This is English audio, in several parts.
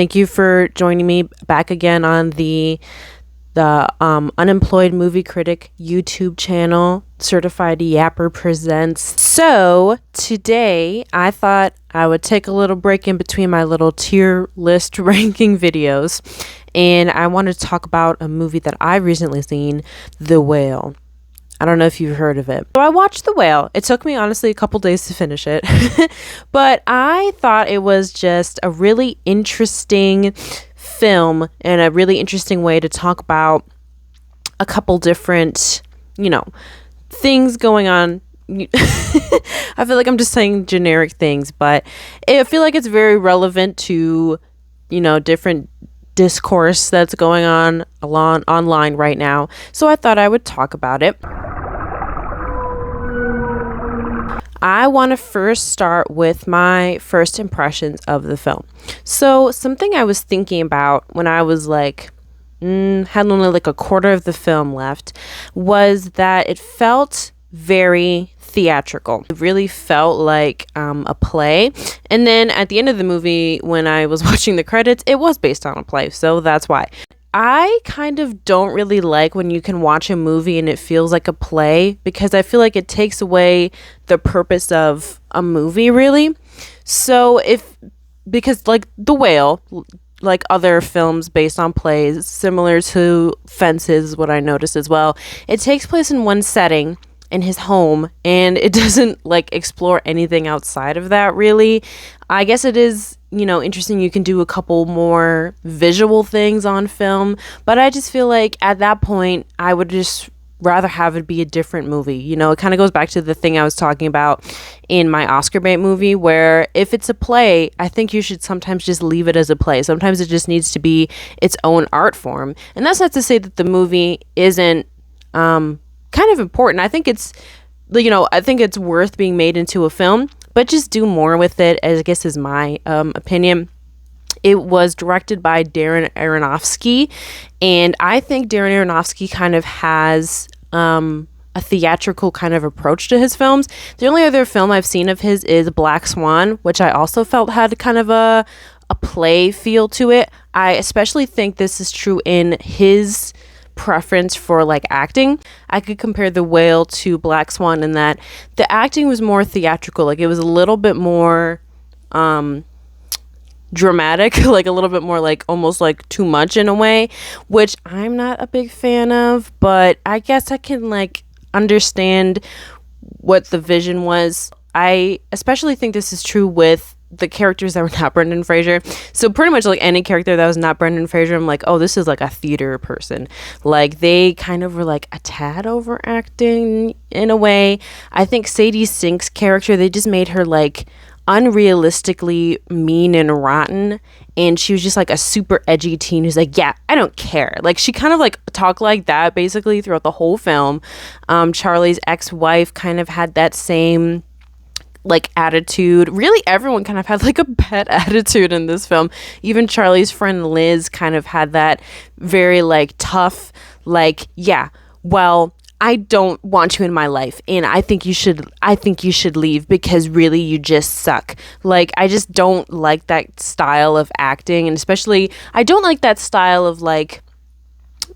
Thank you for joining me back again on the Unemployed Movie Critic YouTube channel. Certified Yapper presents. So today I thought I would take a little break in between my little tier list ranking videos, and I wanted to talk about a movie that I've recently seen, The Whale. I don't know if you've heard of it. So I watched The Whale. It took me honestly a couple days to finish it, but I thought it was just a really interesting film and a really interesting way to talk about a couple different, things going on. I feel like I'm just saying generic things, but I feel like it's very relevant to, different discourse that's going on online right now. So I thought I would talk about it. I want to first start with my first impressions of the film. So something I was thinking about when I was had only like a quarter of the film left was that it felt very theatrical. It really felt like a play. And then at the end of the movie, when I was watching the credits, it was based on a play. So that's why. I kind of don't really like when you can watch a movie and it feels like a play, because I feel like it takes away the purpose of a movie, really. So because like The Whale, like other films based on plays, similar to Fences is what I noticed as well, it takes place in one setting, in his home, and it doesn't explore anything outside of that, really. I guess it is interesting. You can do a couple more visual things on film, but I just feel like at that point I would just rather have it be a different movie. It kind of goes back to the thing I was talking about in my Oscar bait movie, where if it's a play, I think you should sometimes just leave it as a play. Sometimes it just needs to be its own art form, and that's not to say that the movie isn't kind of important. I think it's worth being made into a film, but just do more with it, I guess is my opinion. It was directed by Darren Aronofsky, and I think Darren Aronofsky kind of has a theatrical kind of approach to his films. The only other film I've seen of his is Black Swan, which I also felt had kind of a play feel to it. I especially think this is true in his preference for acting. I could compare The Whale to Black Swan in that the acting was more theatrical. It was a little bit more dramatic, a little bit more almost too much in a way, which I'm not a big fan of, but I guess I can understand what the vision was. I especially think this is true with the characters that were not Brendan Fraser. So pretty much any character that was not Brendan Fraser, I'm like, oh, this is a theater person. They kind of were a tad overacting in a way. I think Sadie Sink's character, they just made her unrealistically mean and rotten, and she was just a super edgy teen who's yeah, I don't care. She kind of talked like that basically throughout the whole film. Charlie's ex-wife kind of had that same attitude. Really, everyone kind of had a bad attitude in this film. Even Charlie's friend Liz kind of had that very tough, yeah, well, I don't want you in my life, and I think you should leave because really you just suck. I just don't like that style of acting, and especially I don't like that style of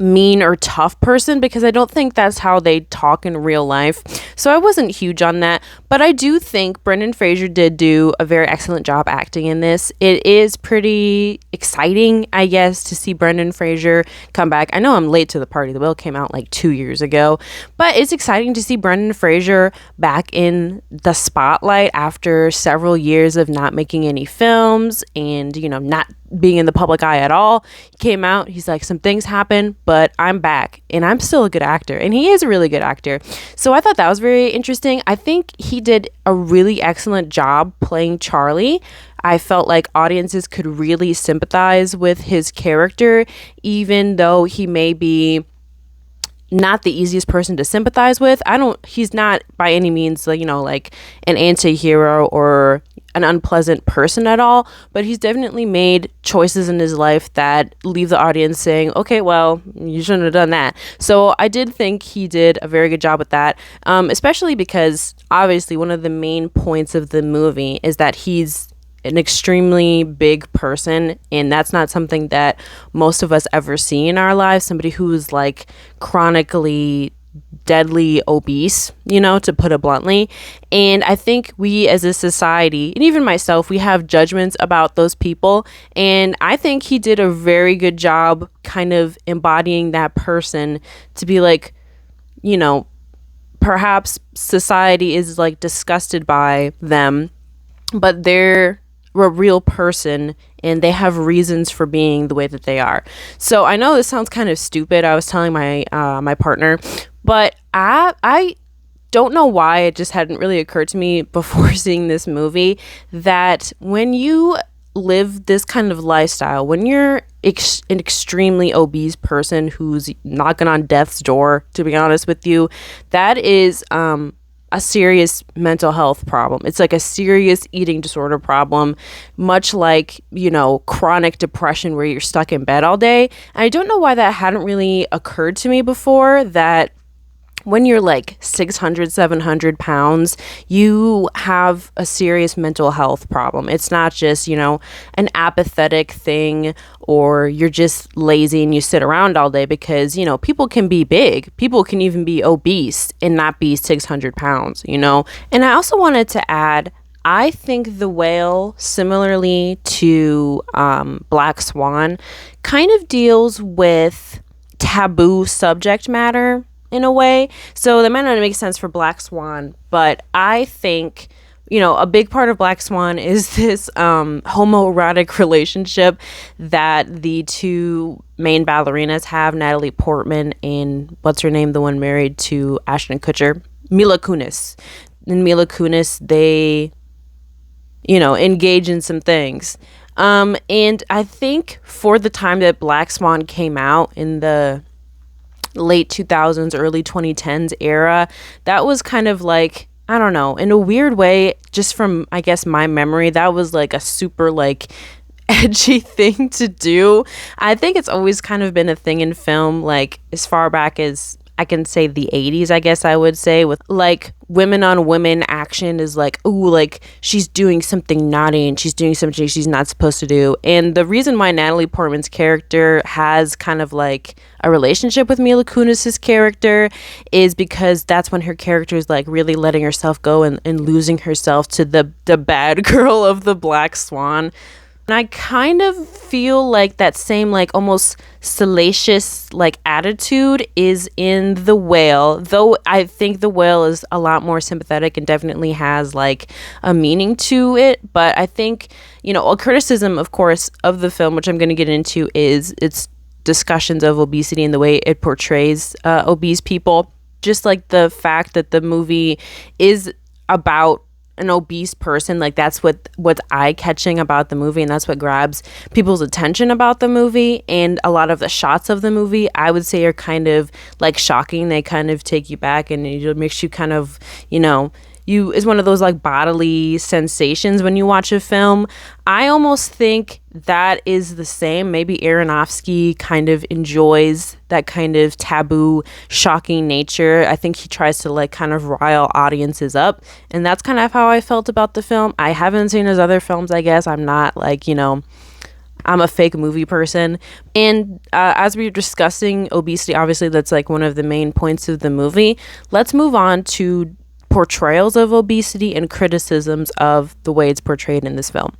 mean or tough person, because I don't think that's how they talk in real life. So I wasn't huge on that, but I do think Brendan Fraser did do a very excellent job acting in this. It is pretty exciting, I guess, to see Brendan Fraser come back. I know I'm late to the party. The Whale came out 2 years ago, but it's exciting to see Brendan Fraser back in the spotlight after several years of not making any films and not being in the public eye at all. He came out, he's some things happen, but I'm back and I'm still a good actor, and he is a really good actor. So I thought that was very interesting. I think he did a really excellent job playing Charlie. I felt like audiences could really sympathize with his character, even though he may be not the easiest person to sympathize with. He's not by any means an anti-hero or an unpleasant person at all, but he's definitely made choices in his life that leave the audience saying, okay, well, you shouldn't have done that. So I did think he did a very good job with that, especially because obviously one of the main points of the movie is that he's an extremely big person, and that's not something that most of us ever see in our lives. Somebody who's like chronically deadly obese, to put it bluntly. And I think we as a society, and even myself, we have judgments about those people. And I think he did a very good job kind of embodying that person to be like, perhaps society is like disgusted by them, but they're a real person and they have reasons for being the way that they are. So I know this sounds kind of stupid. I was telling my my partner, but I don't know why it just hadn't really occurred to me before seeing this movie that when you live this kind of lifestyle, when you're an extremely obese person who's knocking on death's door, to be honest with you, that is a serious mental health problem. It's like a serious eating disorder problem, much like, chronic depression where you're stuck in bed all day. And I don't know why that hadn't really occurred to me before, that when you're like 600, 700 pounds, you have a serious mental health problem. It's not just, an apathetic thing, or you're just lazy and you sit around all day, because, people can be big. People can even be obese and not be 600 pounds, And I also wanted to add, I think The Whale, similarly to Black Swan, kind of deals with taboo subject matter in a way. So that might not make sense for Black Swan, but I think, a big part of Black Swan is this homoerotic relationship that the two main ballerinas have, Natalie Portman and what's her name, the one married to Ashton Kutcher, Mila Kunis. And Mila Kunis, they, engage in some things. And I think for the time that Black Swan came out in the late 2000s, early 2010s era, that was kind of like, I don't know, in a weird way, just from, I guess, my memory, that was like a super like edgy thing to do. I think it's always kind of been a thing in film, like as far back as I can say the 80s, I guess I would say, with like women on women action is like, ooh, like she's doing something naughty and she's doing something she's not supposed to do. And the reason why Natalie Portman's character has kind of like a relationship with Mila Kunis's character is because that's when her character is like really letting herself go and losing herself to the bad girl of the Black Swan. And I kind of feel like that same like almost salacious like attitude is in The Whale, though I think The Whale is a lot more sympathetic and definitely has like a meaning to it. But I think, a criticism, of course, of the film, which I'm going to get into, is its discussions of obesity and the way it portrays obese people. Just like the fact that the movie is about an obese person, like that's what's eye-catching about the movie, and that's what grabs people's attention about the movie. And a lot of the shots of the movie, I would say, are kind of like shocking. They kind of take you back, and it makes you kind of, it's one of those like bodily sensations when you watch a film. I almost think that is the same. Maybe Aronofsky kind of enjoys that kind of taboo, shocking nature. I think he tries to like kind of rile audiences up. And that's kind of how I felt about the film. I haven't seen his other films, I guess. I'm not like, I'm a fake movie person. And as we were discussing obesity, obviously that's like one of the main points of the movie. Let's move on to portrayals of obesity and criticisms of the way it's portrayed in this film.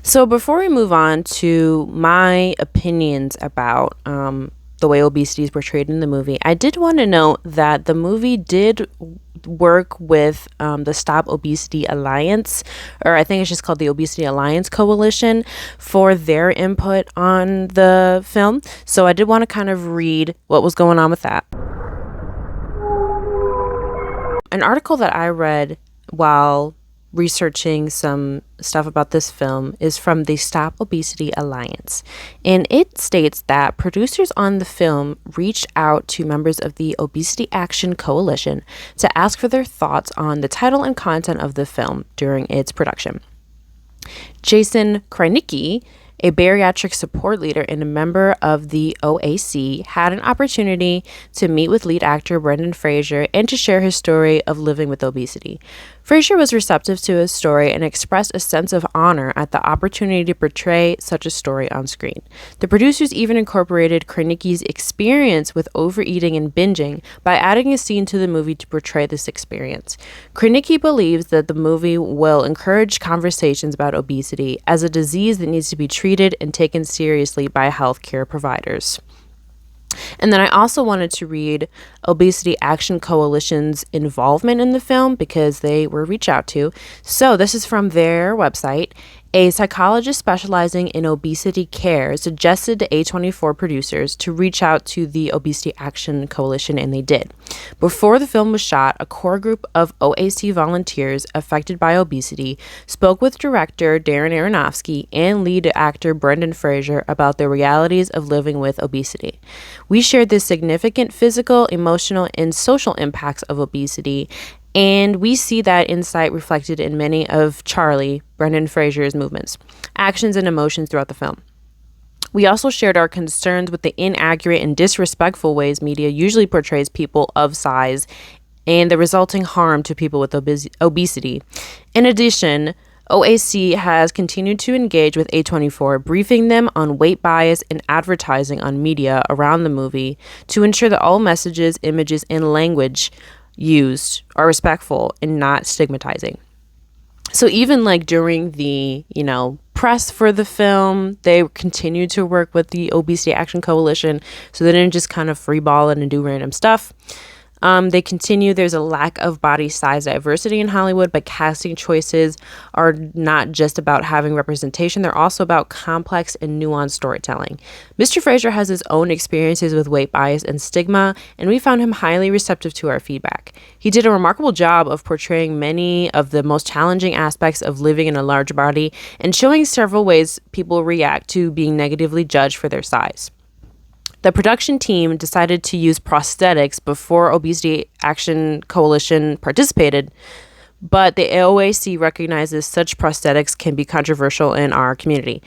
So before we move on to my opinions about the way obesity is portrayed in the movie, I did want to note that the movie did work with the Stop Obesity Alliance, or I think it's just called the Obesity Alliance Coalition, for their input on the film. So I did want to kind of read what was going on with that. An article that I read while researching some stuff about this film is from the Stop Obesity Alliance, and it states that producers on the film reached out to members of the Obesity Action Coalition to ask for their thoughts on the title and content of the film during its production. Jason Krynicki, a bariatric support leader and a member of the OAC, had an opportunity to meet with lead actor Brendan Fraser and to share his story of living with obesity. Fraser was receptive to his story and expressed a sense of honor at the opportunity to portray such a story on screen. The producers even incorporated Kranicki's experience with overeating and binging by adding a scene to the movie to portray this experience. Kranicki believes that the movie will encourage conversations about obesity as a disease that needs to be treated and taken seriously by healthcare providers. And then I also wanted to read Obesity Action Coalition's involvement in the film because they were reached out to. So this is from their website. A psychologist specializing in obesity care suggested to A24 producers to reach out to the Obesity Action Coalition, and they did. Before the film was shot, a core group of OAC volunteers affected by obesity spoke with director Darren Aronofsky and lead actor Brendan Fraser about the realities of living with obesity. We shared the significant physical, emotional, and social impacts of obesity, and we see that insight reflected in many of Charlie, Brendan Fraser's movements, actions, and emotions throughout the film. We also shared our concerns with the inaccurate and disrespectful ways media usually portrays people of size and the resulting harm to people with obesity. In addition, OAC has continued to engage with A24, briefing them on weight bias and advertising on media around the movie to ensure that all messages, images, and language used are respectful and not stigmatizing. So even like during the, press for the film, they continued to work with the Obesity Action Coalition, so they didn't just kind of freeball it and do random stuff. They continue, there's a lack of body size diversity in Hollywood, but casting choices are not just about having representation, they're also about complex and nuanced storytelling. Mr. Fraser has his own experiences with weight bias and stigma, and we found him highly receptive to our feedback. He did a remarkable job of portraying many of the most challenging aspects of living in a large body and showing several ways people react to being negatively judged for their size. The production team decided to use prosthetics before Obesity Action Coalition participated, but the OAC recognizes such prosthetics can be controversial in our community.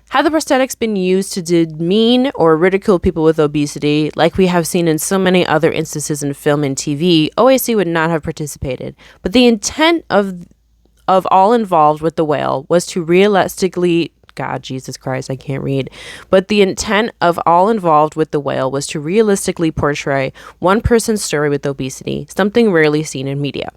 Had the prosthetics been used to demean or ridicule people with obesity, like we have seen in so many other instances in film and TV, OAC would not have participated. But the intent of all involved with the whale was to realistically God, Jesus Christ, I can't read. But the intent of all involved with the whale was to realistically portray one person's story with obesity, something rarely seen in media.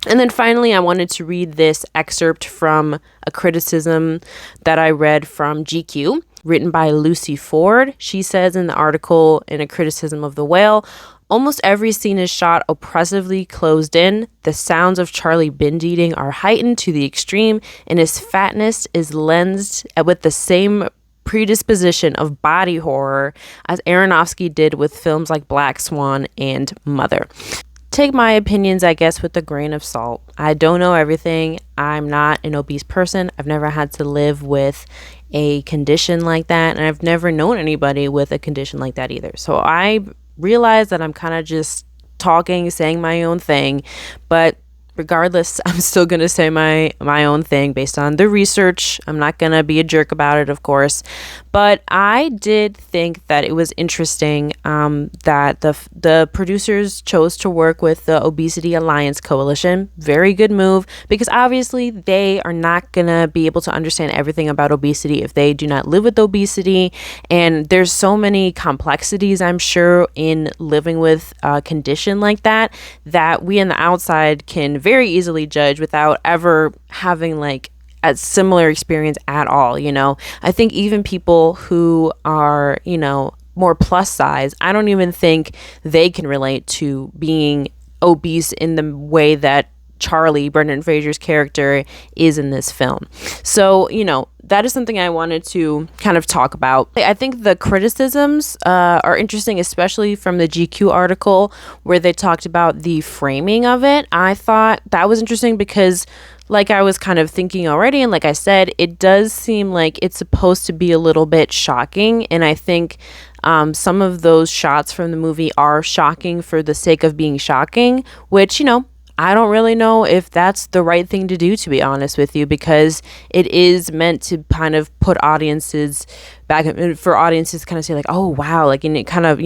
And then finally, I wanted to read this excerpt from a criticism that I read from GQ, written by Lucy Ford. She says in the article, in a criticism of the whale, almost every scene is shot oppressively closed in. The sounds of Charlie binge eating are heightened to the extreme, and his fatness is lensed with the same predisposition of body horror as Aronofsky did with films like Black Swan and Mother. Take my opinions, I guess, with a grain of salt. I don't know everything. I'm not an obese person. I've never had to live with a condition like that, and I've never known anybody with a condition like that either. So I realize that I'm kind of just talking, saying my own thing, but regardless, I'm still going to say my own thing based on the research. I'm not going to be a jerk about it, of course, but I did think that it was interesting that the producers chose to work with the Obesity Alliance Coalition. Very good move, because obviously they are not going to be able to understand everything about obesity if they do not live with obesity, and there's so many complexities, I'm sure, in living with a condition like that we on the outside can very easily judge without ever having like a similar experience at all. I think even people who are, more plus size, I don't even think they can relate to being obese in the way that Charlie, Brendan Fraser's character, is in this film. So, that is something I wanted to kind of talk about. I think the criticisms are interesting, especially from the GQ article where they talked about the framing of it. I thought that was interesting because, like I was kind of thinking already, and like I said, it does seem like it's supposed to be a little bit shocking, and I think some of those shots from the movie are shocking for the sake of being shocking, which, I don't really know if that's the right thing to do, to be honest with you, because it is meant to kind of put audiences back, for audiences to kind of say like, oh, wow, like, and it kind of,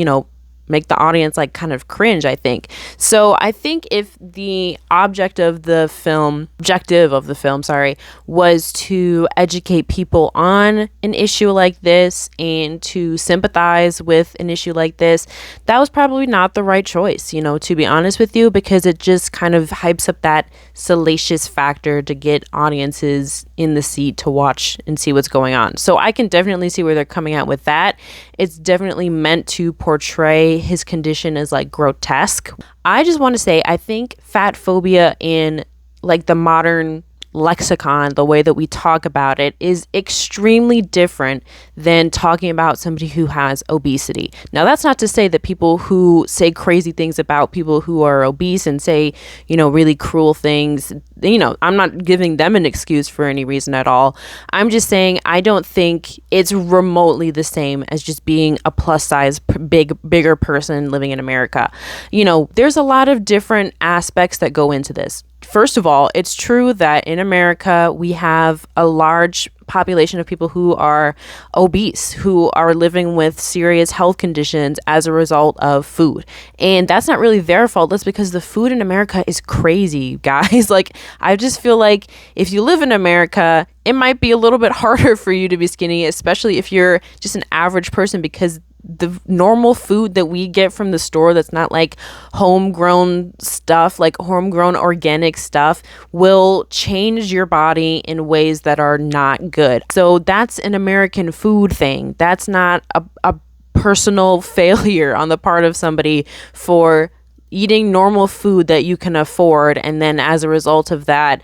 make the audience like kind of cringe, I think. So I think if the objective of the film, sorry, was to educate people on an issue like this and to sympathize with an issue like this, that was probably not the right choice, to be honest with you, because it just kind of hypes up that salacious factor to get audiences in the seat to watch and see what's going on. So I can definitely see where they're coming at with that. It's definitely meant to portray his condition as like grotesque. I just want to say, I think fat phobia in like the modern lexicon, the way that we talk about it, is extremely different than talking about somebody who has obesity. Now, that's not to say that people who say crazy things about people who are obese and say, really cruel things, I'm not giving them an excuse for any reason at all. I'm just saying I don't think it's remotely the same as just being a plus size, bigger person living in America. There's a lot of different aspects that go into this. First of all, it's true that in America, we have a large population of people who are obese, who are living with serious health conditions as a result of food. And that's not really their fault. That's because the food in America is crazy, guys. Like, I just feel like if you live in America, it might be a little bit harder for you to be skinny, especially if you're just an average person, because the normal food that we get from the store that's not like homegrown stuff, like homegrown organic stuff, will change your body in ways that are not good. So that's an American food thing. That's not a personal failure on the part of somebody for eating normal food that you can afford, and then as a result of that,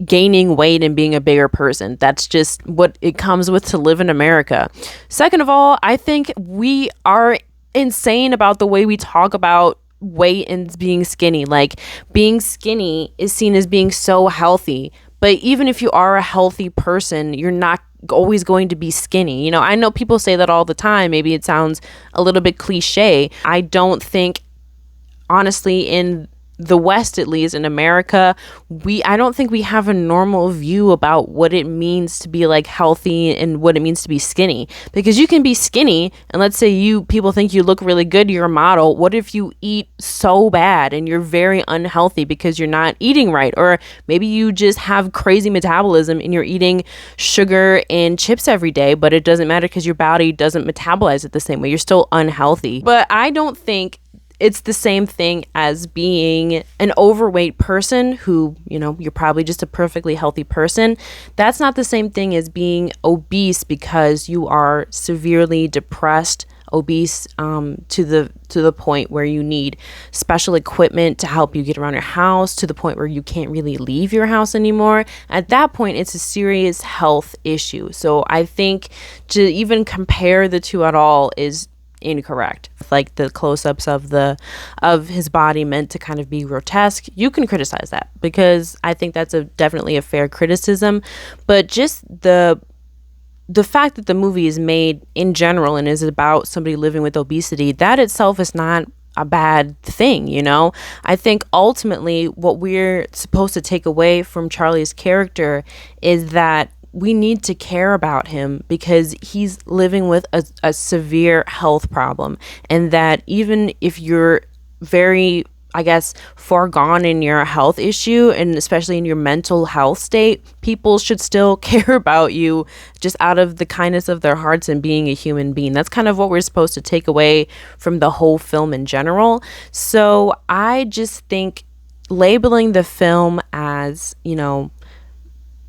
gaining weight and being a bigger person. That's just what it comes with to live in America. Second of all, I think we are insane about the way we talk about weight and being skinny. Like, being skinny is seen as being so healthy. But even if you are a healthy person, you're not always going to be skinny. I know people say that all the time. Maybe it sounds a little bit cliche. I don't think, honestly, in the West, at least in America, I don't think we have a normal view about what it means to be like healthy and what it means to be skinny. Because you can be skinny, and let's say people think you look really good, you're a model. What if you eat so bad and you're very unhealthy because you're not eating right? Or maybe you just have crazy metabolism and you're eating sugar and chips every day, but it doesn't matter because your body doesn't metabolize it the same way. You're still unhealthy. But I don't think it's the same thing as being an overweight person who, you're probably just a perfectly healthy person. That's not the same thing as being obese because you are severely depressed, obese, to the point where you need special equipment to help you get around your house, to the point where you can't really leave your house anymore. At that point, it's a serious health issue. So I think to even compare the two at all is incorrect. Like the close-ups of his body meant to kind of be grotesque, you can criticize that, because I think that's definitely a fair criticism. But just the fact that the movie is made in general and is about somebody living with obesity, that itself is not a bad thing. I think ultimately what we're supposed to take away from Charlie's character is that we need to care about him because he's living with a severe health problem, and that even if you're very, I guess, far gone in your health issue, and especially in your mental health state, people should still care about you just out of the kindness of their hearts and being a human being. That's kind of what we're supposed to take away from the whole film in general. So I just think labeling the film as,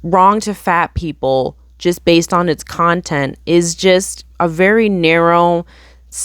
wrong to fat people just based on its content is just a very narrow,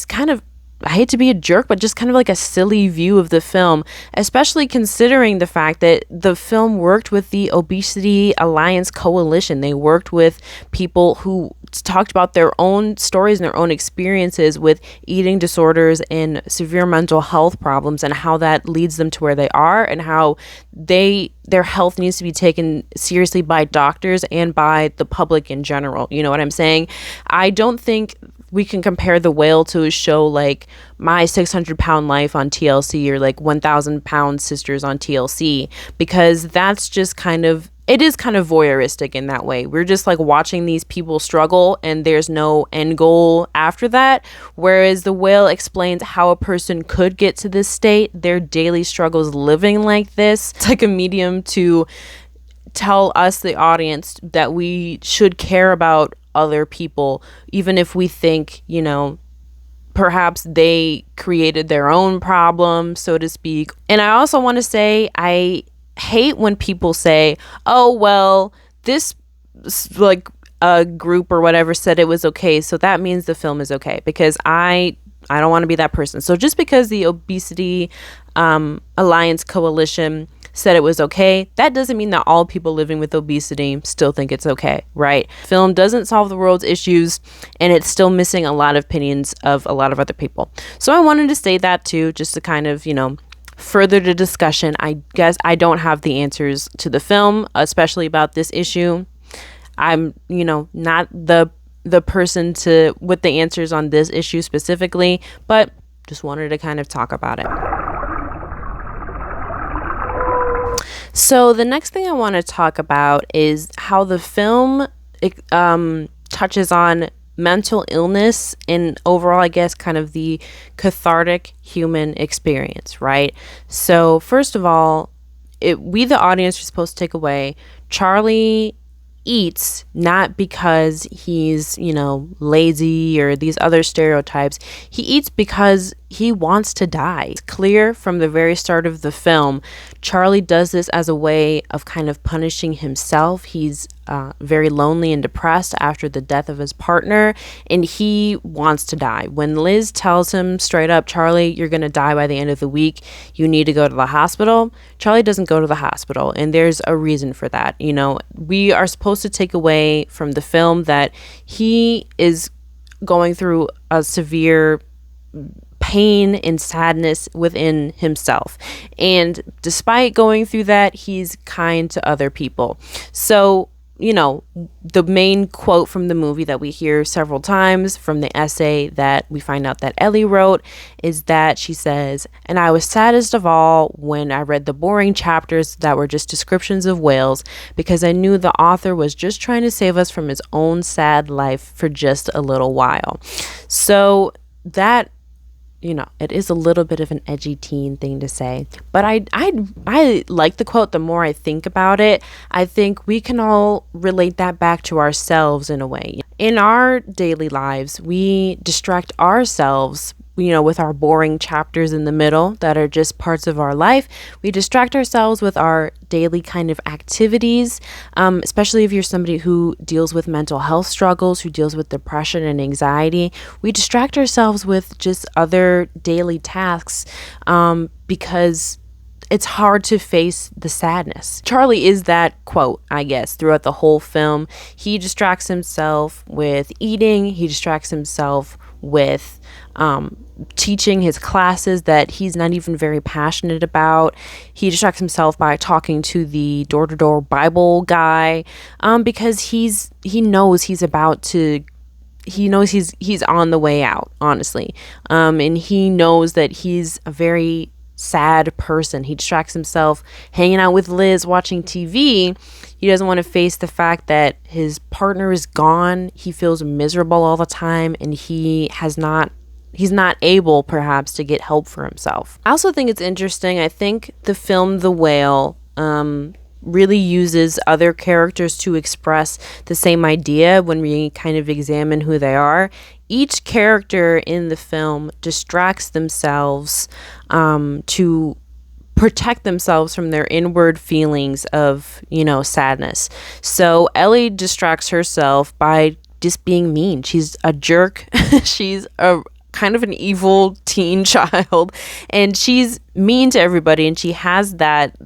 kind of, I hate to be a jerk, but just kind of like a silly view of the film, especially considering the fact that the film worked with the Obesity Alliance Coalition. They worked with people who talked about their own stories and their own experiences with eating disorders and severe mental health problems, and how that leads them to where they are, and how their health needs to be taken seriously by doctors and by the public in general. You know what I'm saying? I don't think we can compare The Whale to a show like My 600-Pound Life on TLC, or like 1,000-Pound Sisters on TLC, because that's just kind of, it is kind of voyeuristic in that way. We're just like watching these people struggle and there's no end goal after that. Whereas The Whale explains how a person could get to this state, their daily struggles living like this. It's like a medium to tell us, the audience, that we should care about other people, even if we think, you know, perhaps they created their own problem, so to speak. And I also want to say, I hate when people say, oh, well, this like a group or whatever said it was okay, so that means the film is okay, because I don't want to be that person. So just because the Obesity Alliance Coalition said it was okay, that doesn't mean that all people living with obesity still think it's okay, right? Film doesn't solve the world's issues, and it's still missing a lot of opinions of a lot of other people. So I wanted to say that too, just to kind of, you know, further the discussion. I guess I don't have the answers to the film, especially about this issue. I'm, you know, not the person to with the answers on this issue specifically, but just wanted to kind of talk about it. So the next thing I want to talk about is how the film touches on mental illness and overall, I guess, kind of the cathartic human experience, right? So first of all, we the audience are supposed to take away, Charlie eats not because he's, you know, lazy or these other stereotypes. He eats because he wants to die. It's clear from the very start of the film, Charlie does this as a way of kind of punishing himself. He's very lonely and depressed after the death of his partner, and he wants to die. When Liz tells him straight up, Charlie, you're going to die by the end of the week, you need to go to the hospital, Charlie doesn't go to the hospital, and there's a reason for that. You know, we are supposed to take away from the film that he is going through a severe pain and sadness within himself, and despite going through that, he's kind to other people. So, you know, the main quote from the movie that we hear several times from the essay that we find out that Ellie wrote is that she says, and I was saddest of all when I read the boring chapters that were just descriptions of whales, because I knew the author was just trying to save us from his own sad life for just a little while. So that, you know, it is a little bit of an edgy teen thing to say, but I like the quote. The more I think about it, I think we can all relate that back to ourselves in a way. In our daily lives, we distract ourselves, you know, with our boring chapters in the middle that are just parts of our life. We distract ourselves with our daily kind of activities, especially if you're somebody who deals with mental health struggles, who deals with depression and anxiety. We distract ourselves with just other daily tasks because it's hard to face the sadness. Charlie is that quote, I guess, throughout the whole film. He distracts himself with eating. He distracts himself with teaching his classes that he's not even very passionate about. He distracts himself by talking to the door-to-door Bible guy because he knows he's about to, he knows he's on the way out, honestly. And he knows that he's a very sad person. He distracts himself hanging out with Liz, watching TV. He doesn't want to face the fact that his partner is gone. He feels miserable all the time, and he's not able perhaps to get help for himself. I also think it's interesting. I think the film The Whale really uses other characters to express the same idea when we kind of examine who they are. Each character in the film distracts themselves to protect themselves from their inward feelings of, you know, sadness. So Ellie distracts herself by just being mean. She's a jerk. She's a kind of an evil teen child, and she's mean to everybody, and she has that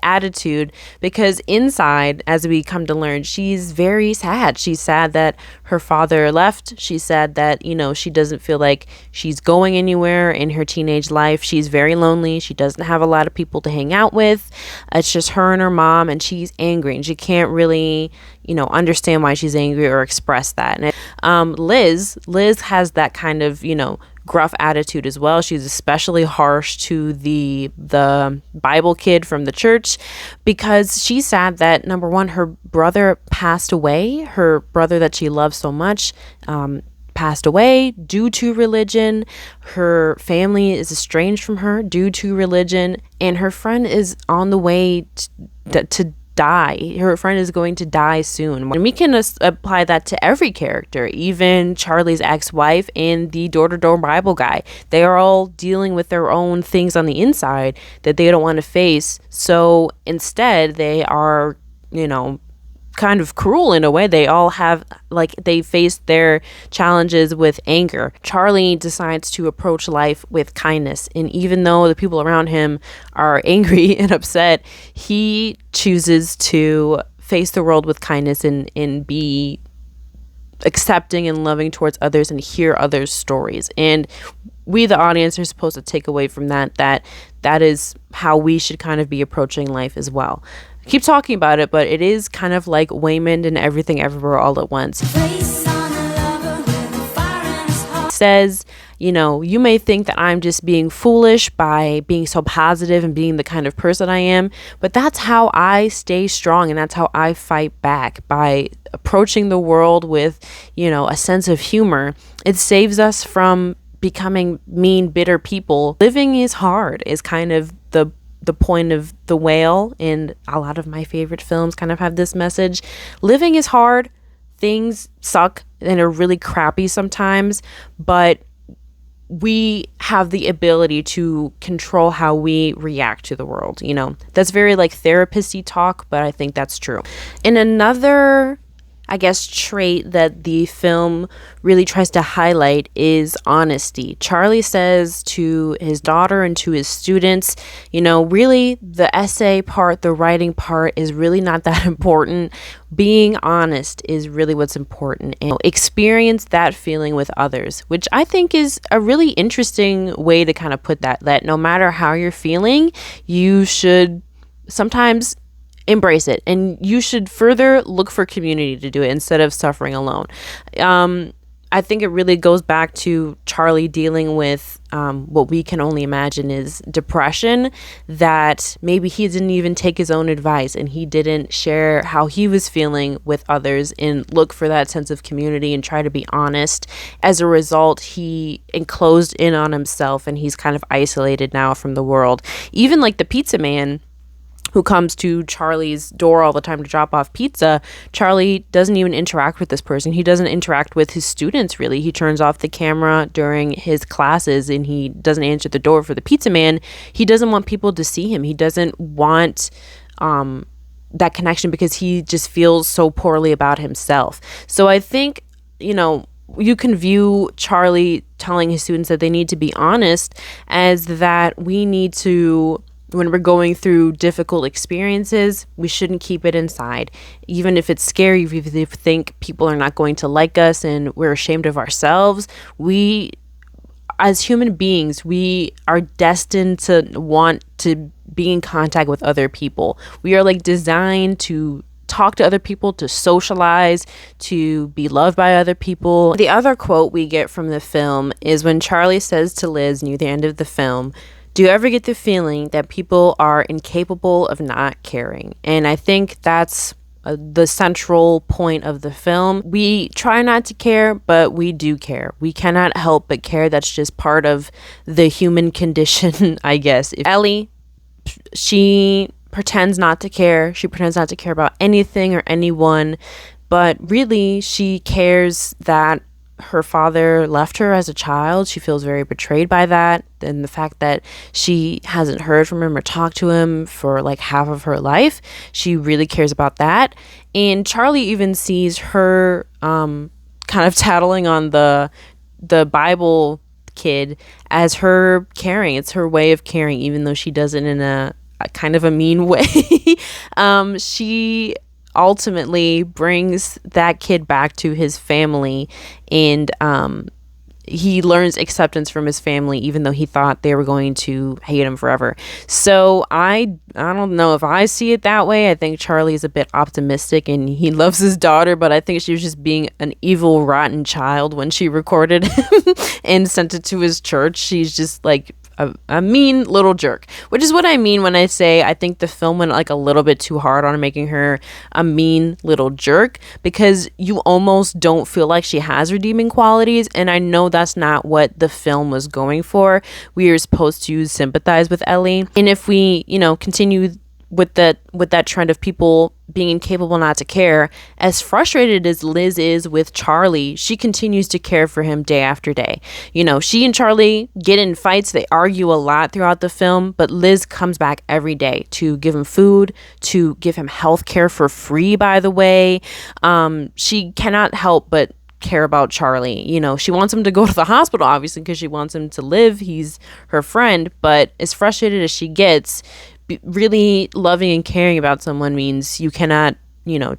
attitude because inside, as we come to learn, she's very sad. She's sad that her father left. She's sad that, you know, she doesn't feel like she's going anywhere in her teenage life. She's very lonely. She doesn't have a lot of people to hang out with. It's just her and her mom, and she's angry, and she can't really, you know, understand why she's angry or express that. And Liz has that kind of, gruff attitude as well. She's especially harsh to the Bible kid from the church because she's sad that, number one, her brother passed away. Her brother that she loves so much passed away due to religion. Her family is estranged from her due to religion, and her friend is on the way to die. Her friend is going to die soon. And we can apply that to every character, even Charlie's ex-wife and the door-to-door Bible guy. They are all dealing with their own things on the inside that they don't want to face. So instead, they are, kind of cruel in a way. They all have, they face their challenges with anger. Charlie decides to approach life with kindness, and even though the people around him are angry and upset, he chooses to face the world with kindness and be accepting and loving towards others and hear others' stories. And we, the audience, are supposed to take away from that is how we should kind of be approaching life as well. Keep talking about it, but it is kind of like Waymond and Everything Everywhere All at Once. Says, you may think that I'm just being foolish by being so positive and being the kind of person I am, but that's how I stay strong, and that's how I fight back, by approaching the world with, a sense of humor. It saves us from becoming mean, bitter people. Living is hard is kind of the point of The Whale, and a lot of my favorite films kind of have this message. Living is hard. Things suck and are really crappy sometimes, but we have the ability to control how we react to the world. That's very therapist-y talk, but I think that's true. And another, I guess, trait that the film really tries to highlight is honesty. Charlie says to his daughter and to his students, really the essay part, the writing part is really not that important. Being honest is really what's important, and experience that feeling with others, which I think is a really interesting way to kind of put that no matter how you're feeling, you should sometimes embrace it, and you should further look for community to do it instead of suffering alone. I think it really goes back to Charlie dealing with what we can only imagine is depression, that maybe he didn't even take his own advice and he didn't share how he was feeling with others and look for that sense of community and try to be honest. As a result, he enclosed in on himself, and he's kind of isolated now from the world. Even the pizza man who comes to Charlie's door all the time to drop off pizza, Charlie doesn't even interact with this person. He doesn't interact with his students, really. He turns off the camera during his classes, and he doesn't answer the door for the pizza man. He doesn't want people to see him. He doesn't want that connection because he just feels so poorly about himself. So I think, you can view Charlie telling his students that they need to be honest as that we need to, when we're going through difficult experiences, we shouldn't keep it inside. Even if it's scary, if we think people are not going to like us and we're ashamed of ourselves, we, as human beings, we are destined to want to be in contact with other people. We are designed to talk to other people, to socialize, to be loved by other people. The other quote we get from the film is when Charlie says to Liz near the end of the film, "Do you ever get the feeling that people are incapable of not caring?" And I think that's the central point of the film. We try not to care, but we do care. We cannot help but care. That's just part of the human condition, I guess. If Ellie, she pretends not to care. She pretends not to care about anything or anyone, but really she cares that her father left her as a child. She feels very betrayed by that, and the fact that she hasn't heard from him or talked to him for half of her life. She really cares about that. And Charlie even sees her kind of tattling on the Bible kid as her caring. It's her way of caring, even though she does it in a kind of a mean way. She ultimately brings that kid back to his family, and he learns acceptance from his family, even though he thought they were going to hate him forever. So I don't know if I see it that way. I think Charlie is a bit optimistic and he loves his daughter, but I think she was just being an evil, rotten child when she recorded him and sent it to his church. She's just like a mean little jerk, which is what I mean when I say I think the film went like a little bit too hard on making her a mean little jerk, because you almost don't feel like she has redeeming qualities. And I know that's not what the film was going for. We are supposed to sympathize with Ellie, and if we, continue with that trend of people being incapable not to care, as frustrated as Liz is with Charlie, she continues to care for him day after day. She and Charlie get in fights, they argue a lot throughout the film, but Liz comes back every day to give him food, to give him health care for free, by the way. She cannot help but care about Charlie. She wants him to go to the hospital, obviously, because she wants him to live. He's her friend, but as frustrated as she gets, really loving and caring about someone means you cannot,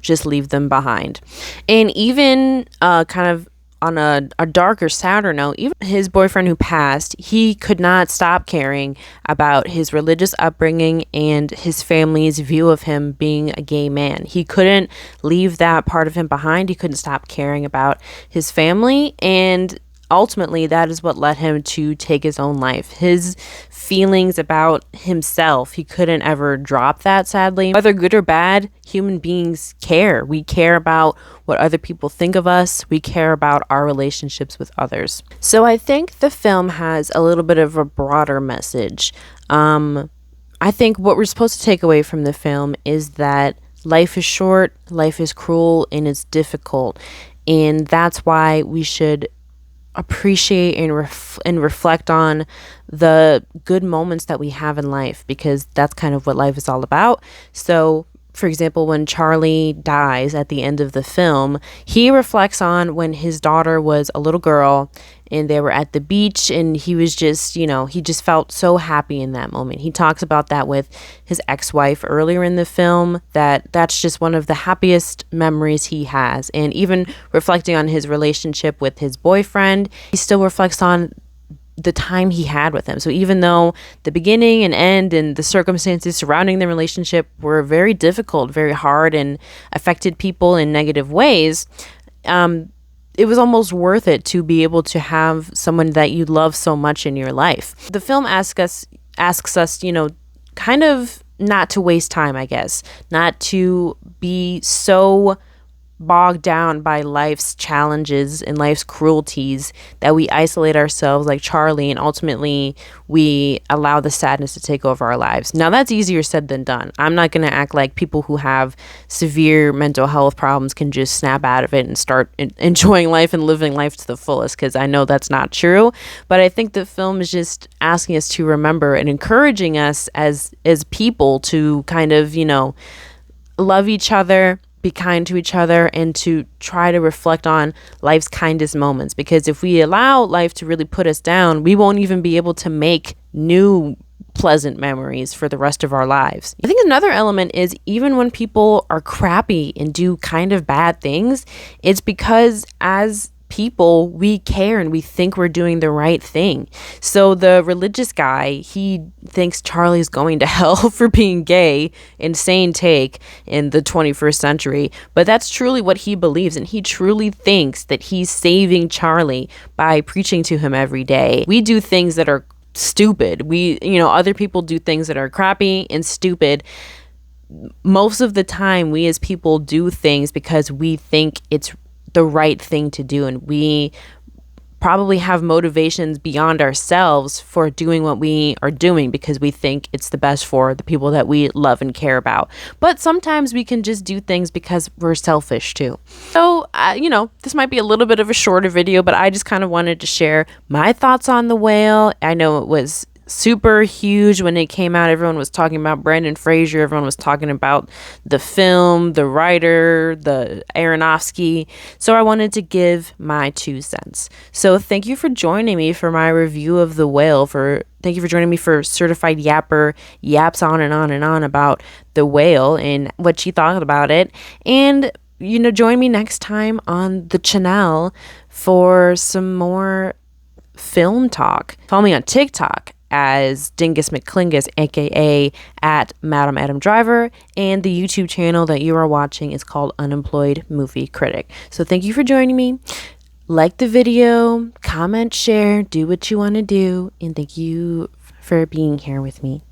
just leave them behind. And even kind of on a darker, sadder note, even his boyfriend who passed, he could not stop caring about his religious upbringing and his family's view of him being a gay man. He couldn't leave that part of him behind. He couldn't stop caring about his family, and ultimately that is what led him to take his own life. His feelings about himself, he couldn't ever drop that, sadly. Whether good or bad, human beings care. We care about what other people think of us. We care about our relationships with others. So I think the film has a little bit of a broader message. I think what we're supposed to take away from the film is that life is short, life is cruel, and it's difficult. And that's why we should appreciate and reflect on the good moments that we have in life, because that's kind of what life is all about. So, for example, when Charlie dies at the end of the film, he reflects on when his daughter was a little girl and they were at the beach, and he was just, he just felt so happy in that moment. He talks about that with his ex-wife earlier in the film, that's just one of the happiest memories he has. And even reflecting on his relationship with his boyfriend, he still reflects on the time he had with him. So even though the beginning and end and the circumstances surrounding the relationship were very difficult, very hard, and affected people in negative ways, it was almost worth it to be able to have someone that you love so much in your life. The film asks us, kind of not to waste time, I guess, not to be so bogged down by life's challenges and life's cruelties that we isolate ourselves like Charlie, and ultimately we allow the sadness to take over our lives. Now, that's easier said than done. I'm not going to act like people who have severe mental health problems can just snap out of it and start enjoying life and living life to the fullest, because I know that's not true. But I think the film is just asking us to remember and encouraging us as people to kind of, love each other, be kind to each other, and to try to reflect on life's kindest moments. Because if we allow life to really put us down, we won't even be able to make new pleasant memories for the rest of our lives. I think another element is, even when people are crappy and do kind of bad things, it's because as people, we care and we think we're doing the right thing. So the religious guy, he thinks Charlie's going to hell for being gay. Insane take in the 21st century, but that's truly what he believes, and he truly thinks that he's saving Charlie by preaching to him every day. We do things that are stupid. Other people do things that are crappy and stupid. Most of the time, we as people do things because we think it's the right thing to do, and we probably have motivations beyond ourselves for doing what we are doing because we think it's the best for the people that we love and care about. But sometimes we can just do things because we're selfish too. So, this might be a little bit of a shorter video, but I just kind of wanted to share my thoughts on The Whale. I know it was super huge when it came out. Everyone was talking about Brendan Fraser. Everyone was talking about the film, the writer, the Aronofsky. So I wanted to give my 2 cents. So thank you for joining me for my review of The Whale. Thank you for joining me for Certified Yapper yaps on and on and on about The Whale and what she thought about it. And join me next time on the channel for some more Film Talk. Follow me on TikTok as Dingus McClingus, aka at Madam Adam Driver, and the YouTube channel that you are watching is called Unemployed Movie Critic. So thank you for joining me. Like the video, comment, share, do what you want to do, and thank you for being here with me.